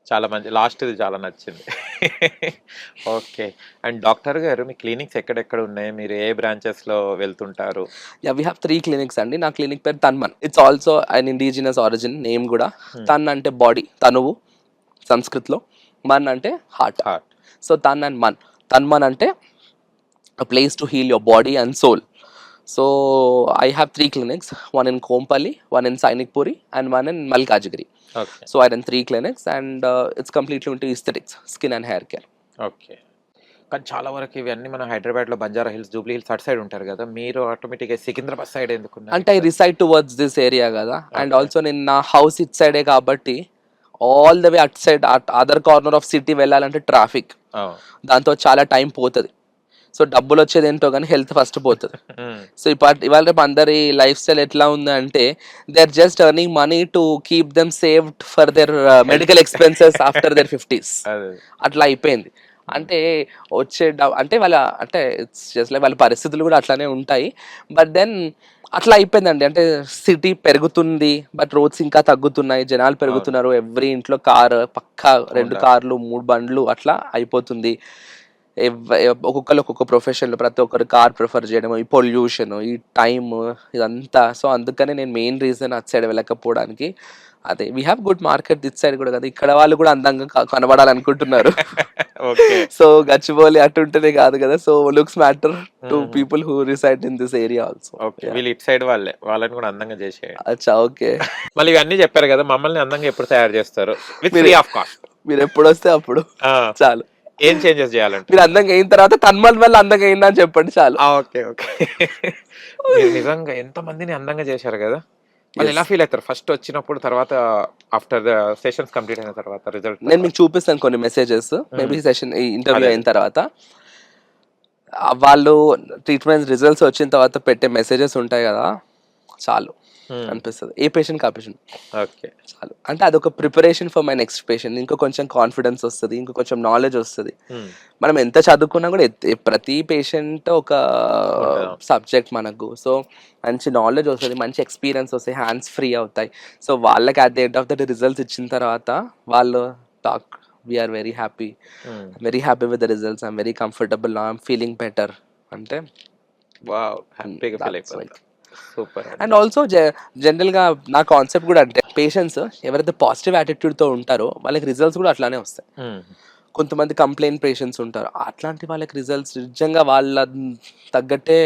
చాలా మంచి లాస్ట్‌ది చాలా నచ్చింది. ఓకే. అండ్ డాక్టర్ గారు మీ క్లినిక్స్ ఎక్కడెక్కడ ఉన్నాయి? మీరు ఏ బ్రాంచెస్‌లో వెళ్తుంటారు? యా, వీ హ్యావ్ 3 క్లినిక్స్ అండి. నా క్లినిక్ పేరు Tanman. It's also an indigenous origin name గూడా. హ్మ్. తన్ అంటే బాడీ, తనువు సంస్కృత్‌లో. మన్ అంటే హార్ట్. హార్ట్. సో తన్ అండ్ మన్. తన్మన్ అంటే a place to heal your body and soul. So I have 3 clinics, one in Kompally, one in Sainikpuri, and one in Malkajgiri. Okay. So I run 3 clinics, and it's completely into aesthetics, skin and hair care. Okay. కానీ చాలా వరకు ఇవన్నీ మన హైదరాబాద్‌లో Banjara hills, Jubilee hills అటు side ఉంటారు గదా! మీరు ఆటోమేటిక్‌గా సికింద్రాబాద్ సైడ్ ఎందుకున్నారు అంటే I ఇక్కడ? reside towards this area కదా, and ఓకే. also నేను నా హౌస్ ఇట్ సైడే కాబట్టి all the way at side other corner of city వెళ్ళాలంటే ట్రాఫిక్, ఆ! దాంతో చాలా టైం పోతుంది. సో డబ్బులు వచ్చేది ఏంటో కానీ హెల్త్ ఫస్ట్ పోతుంది. హ్మ్. సో ఇవాళ రేపు అందరి లైఫ్ స్టైల్ ఎట్లా ఉందంటే they are just earning money to keep them saved for their medical expenses after their 50s. అదే. అట్లా అయిపోయింది. అంటే అంటే వాళ్ళ అంటే ఇట్స్ జస్ట్ లైక్ వాళ్ళ పరిస్థితులు కూడా అట్లానే ఉంటాయి. బట్ దెన్ అట్లా అయిపోయిందండి. అంటే సిటీ పెరుగుతుంది, బట్ రోడ్స్ ఇంకా తగ్గుతున్నాయి, జనాలు పెరుగుతున్నారు, ఎవ్రీ ఇంట్లో కార్ పక్కా 2 ఉండాలి. కార్లు 3 బండ్లు అట్లా అయిపోతుంది. ఒక్కొక్కరు ఒక్కొక్క ప్రొఫెషన్లో ప్రతి ఒక్కరు కార్ ప్రిఫర్ చేయడం, ఈ పొల్యూషన్, ఈ టైమ్, ఇదంతా. సో అందుకనే నేను మెయిన్ రీజన్ అటు సైడ్ వెళ్ళకపోవడానికి అదే. We have good market that side కూడా కదా, ఇక్కడ వాళ్ళు కూడా అందంగా కనబడాలనుకుంటున్నారు. ఓకే. సో గచ్చిబౌలి అటు ఉంటేనే కాదు కదా, సో లుక్స్ మ్యాటర్ టు హుహు. People who reside in this area also. Okay. వీళ్ళు ఇటు సైడ్ వాళ్ళే. వాళ్ళని కూడా అందంగా చేసేయండి. అచ్చా, ఓకే. మళ్ళీ ఇవన్నీ చెప్పారు కదా! మమ్మల్ని అందంగా ఎప్పుడు తయారు చేస్తారు? విత్ మీరు ఫ్రీ ఆఫ్ కాస్ట్. మీరు ఎప్పుడు వస్తే అప్పుడు ఆ! చాలు. ఏం చేంజెస్ మీరు చేయాలంటారు? అందంగా అయిన తర్వాత తన్మల్ వల్ల అందంగా అయిందని చెప్పండి చాలు. ఆ! ఓకే. ఓకే. మీరు నిజంగా ఎంతమందిని అందంగా చేశారు గదా! వాళ్ళు ఎలా Yes. ఫీల్ అవుతారు? ఫస్ట్ వచ్చినప్పుడు, తర్వాత ఆఫ్టర్ ద సెషన్స్ కంప్లీట్ అయిన తర్వాత రిజల్ట్ నేను మీకు చూపిస్తాను కొన్ని మెసేజెస్ మేబీ సెషన్ ఈ ఇంటర్వ్యూ అదే. అయిన తర్వాత. వాళ్ళు ట్రీట్మెంట్ రిజల్ట్స్ వచ్చిన తర్వాత పెట్టే మెసేజెస్ ఉంటాయి కదా, చాలు అనిపిస్తుంది. ఏ పేషెంట్కి ఆ పేషెంట్ ఓకే. చాలు. అంటే అదొక preparation for my next patient. ఇంకో కొంచెం కాన్ఫిడెన్స్ వస్తుంది, ఇంకో కొంచెం నాలెడ్జ్ వస్తుంది. మనం ఎంత చదువుకున్నా కూడా ప్రతి పేషెంట్ ఒక ఉంటదా? సబ్జెక్ట్ మనకు. సో మంచి నాలెడ్జ్ వస్తుంది, మంచి ఎక్స్పీరియన్స్ వస్తాయి, హ్యాండ్స్ ఫ్రీ అవుతాయి. సో వాళ్ళకి at the end of the day results ఇచ్చిన తర్వాత వాళ్ళు talk we are very happy with the results, I'm very comfortable, I'm feeling better అంటే. వావ్! హ్యాపీగా ఫీల్ that's అయిపోతారు. సూపర్ అండ్ ఆల్సో జనరల్గా నా కాన్సెప్ట్ కూడా అంటే పేషెంట్స్ ఎవరైతే పాజిటివ్ యాటిట్యూడ్తో ఉంటారో వాళ్ళకి రిజల్ట్స్ కూడా అట్లానే వస్తాయి. కొంతమంది కంప్లైంట్ పేషెంట్స్ ఉంటారు, అట్లాంటి వాళ్ళకి రిజల్ట్స్ నిజంగా వాళ్ళ తగ్గట్టే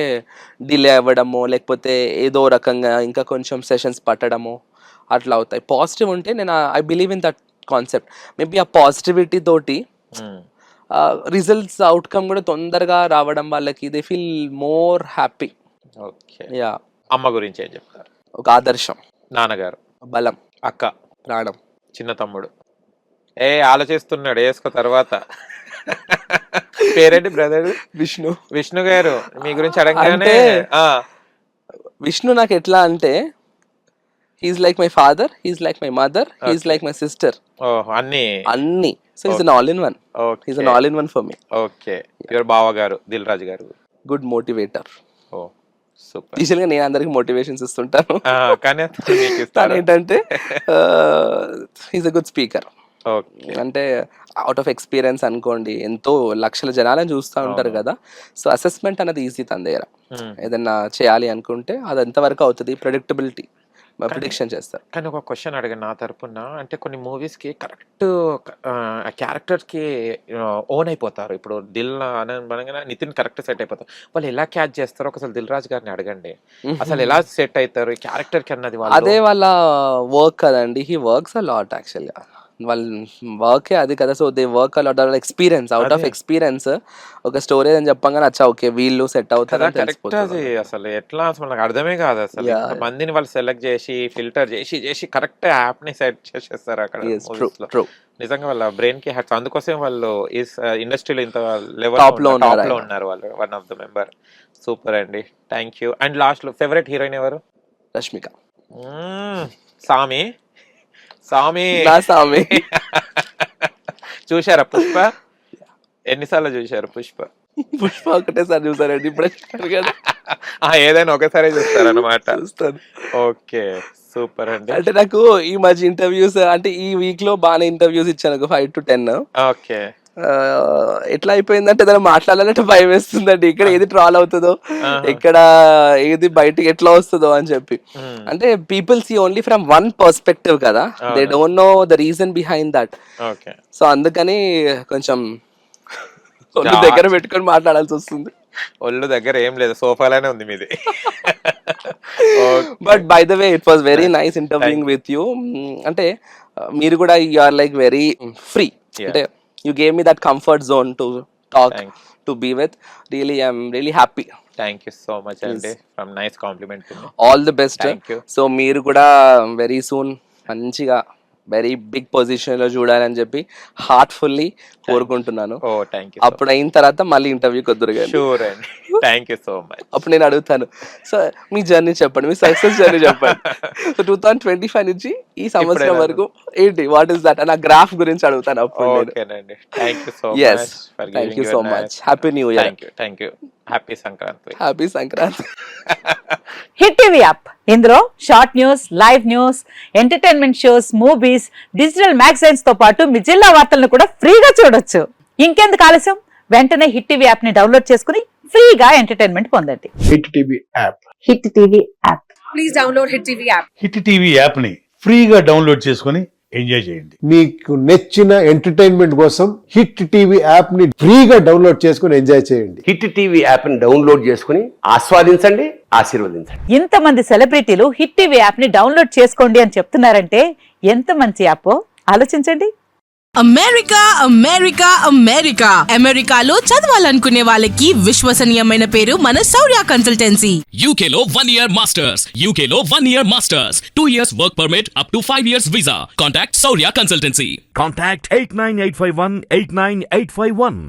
డిలే అవ్వడమో, లేకపోతే ఏదో రకంగా ఇంకా కొంచెం సెషన్స్ పట్టడమో అట్లా అవుతాయి. పాజిటివ్ ఉంటే నేను I believe in that concept. Maybe ఆ పాజిటివిటీ తోటి రిజల్ట్స్ అవుట్కమ్ కూడా తొందరగా రావడం వాళ్ళకి they feel more happy. Okay. Yeah. అమ్మ గురించి ఏం చెప్తారు? ఒక ఆదర్శం, నాన్నగారు, బలం, అక్క, ప్రాణం. చిన్న తమ్ముడు ఆలోచిస్తున్నాడు వేసుకో తర్వాత. పేరేంటి బ్రదర్? విష్ణు. విష్ణు గారు మీ గురించి అడగగానే అంటే విష్ణు నాకు ఎట్లా అంటే he's like my father, he's like my mother, he's like my sister, అన్ని. So is an all in one. He's an all in one for me. Okay. Your బావ గారు దిల్ రాజు గారు గుడ్ మోటివేటర్. ఓ సూపర్. యూజువల్గా నేను అందరికి మోటివేషన్స్ ఇస్తుంటాను, కానీ తను ఏంటంటే he's a good speaker. Okay. అంటే అవుట్ ఆఫ్ ఎక్స్పీరియన్స్ అనుకోండి, ఎంతో లక్షల జనాలను చూస్తూ ఉంటారు కదా. సో అసెస్మెంట్ అనేది ఈజీ తన దగ్గర. ఏదన్నా చేయాలి అనుకుంటే అది ఎంతవరకు అవుతుంది, ప్రెడిక్టబిలిటీ ప్రిడిక్షన్ చేస్తారు. కానీ ఒక క్వశ్చన్ అడిగాను నా తరపున. అంటే కొన్ని మూవీస్కి కరెక్ట్ క్యారెక్టర్కి ఓన్ అయిపోతారు. ఇప్పుడు దిల్ అనగానే నితిన్ కరెక్ట్ సెట్ అయిపోతారు. వాళ్ళు ఎలా క్యాచ్ చేస్తారో ఒకసారి దిల్ రాజు గారిని అడగండి. అసలు ఎలా సెట్ అవుతారు ఈ క్యారెక్టర్కి అన్నది. అదే వాళ్ళ వర్క్ కదండి. హీ వర్క్స్ అ లాట్ యాక్చువల్గా. వాళ్ళ వర్కే అది కదా. So they work a lot. Experience, out of experience ఒక స్టోరీ అని చెప్పగానే అచ్చా ఓకే వీళ్ళు సెట్ అవుతారు కరెక్ట్. అది అసలు ఎట్లా అసలు నాకు అర్థమే కాదు. అసలు మందిని వాళ్ళు సెలెక్ట్ చేసి ఫిల్టర్ చేసి కరెక్ట్ యాప్ ని సెట్ చేసేస్తారు అక్కడ. నిజంగా వాళ్ళ బ్రెయిన్ కి హ్యాట్స్. అందుకోసం వాళ్ళు ఈ ఇండస్ట్రీలో ఇంత లెవెల్ టాప్ లో ఉన్నారు వాళ్ళు. One of the member. Super అండి, థ్యాంక్ యూ. అండ్ లాస్ట్ లో ఫేవరెట్ హీరోయిన్ ఎవరు? రష్మిక. సామి నా సామి. చూశారా పుష్ప? ఎన్నిసార్లు చూశారు పుష్ప? పుష్ప ఒకటేసారి చూసారండి ఇప్పుడే కదా. ఏదైనా ఒకసారి చూస్తారన్నమాట. చూస్తాను. ఓకే, సూపర్ అండి. అంటే నాకు ఈ మధ్య ఇంటర్వ్యూస్ అంటే ఈ వీక్ లో బాగానే ఇంటర్వ్యూస్ ఇచ్చాను, ఒక 5 to 10. ఓకే. ఎట్లా అయిపోయిందంటే ఏదైనా మాట్లాడాలంటే భయం వేస్తుందండి, ఇక్కడ ఏది ట్రాల్ అవుతుందో, ఇక్కడ ఏది బయటకి ఎట్లా వస్తుందో అని చెప్పి. అంటే people see only from one perspective కదా, they don't know the reason behind that. So అందుకని కొంచెం ఒళ్ళు దగ్గర పెట్టుకొని మాట్లాడాల్సి వస్తుంది. ఒళ్ళు దగ్గర ఏం లేదు, సోఫాలోనే ఉంది మీది. But by the way it was very nice interviewing with you. అంటే మీరు కూడా you are like very free, అంటే you gave me that comfort zone to talk, to be with. Really, I'm really happy. Thank you so much Andy, from nice compliment to me. All the best. Thank you. So మీరు కూడా very soon మంచిగా very big position లో చూడాలని చెప్పి heartfully కోరుకుంటున్నాను. అప్పుడు అయిన తర్వాత మళ్ళీ ఇంటర్వ్యూకి వద్దురు కానీ. షూర్ అండి, థ్యాంక్ యూ సో మచ్. అప్పుడు నేను అడుగుతాను, సో మీ జర్నీ చెప్పండి, మీ సక్సెస్ జర్నీ చెప్పండి. సో 2025 నుంచి ఈ సంవత్సరం వరకు ఏంటి, వాట్ ఇస్ దట్, నా గ్రాఫ్ గురించి అడుగుతాను అప్పుడు. ఓకేనండి, thank you so much. Thank you so much. Happy new year. Thank you. Happy Sankranti. Happy Sankranti. Hit TV app, ఇందులో short news, live news, entertainment shows, movies, digital magazines తో పాటు మీ జిల్లా వార్తలను కూడా ఫ్రీగా చూడొచ్చు. ఇంకెందుకు ఆలస్యం, వెంటనే హిట్ టీవీ యాప్ ని డౌన్లోడ్ చేసుకుని ఫ్రీగా ఎంటర్టైన్మెంట్ పొందండి. Hit TV app. Hit TV app. Please download hit TV app. Hit TV app ని ఫ్రీగా డౌన్లోడ్ చేసుకుని ఎంజాయ్ చేయండి. మీకు నచ్చిన ఎంటర్టైన్మెంట్ కోసం హిట్ టీవీ యాప్ ని ఫ్రీగా డౌన్లోడ్ చేసుకుని ఎంజాయ్ చేయండి. హిట్ టీవీ యాప్ ని డౌన్లోడ్ చేసుకుని ఆస్వాదించండి, ఆశీర్వదించండి. ఇంతమంది సెలబ్రిటీలు హిట్ టీవీ యాప్ ని డౌన్లోడ్ చేసుకోండి అని చెప్తున్నారంటే ఎంత మంచి యాప్ ఆలోచించండి. అమెరికా అమెరికా అమెరికా అమెరికాలో చదవాలనుకునే వాళ్ళకి విశ్వసనీయమైన పేరు మన శౌర్య కన్సల్టెన్సీ. UK లో 1 year masters, UK లో 1 year masters, 2 years work permit up to 5 years visa. Contact Saurya Consultancy. Contact 89851 89851.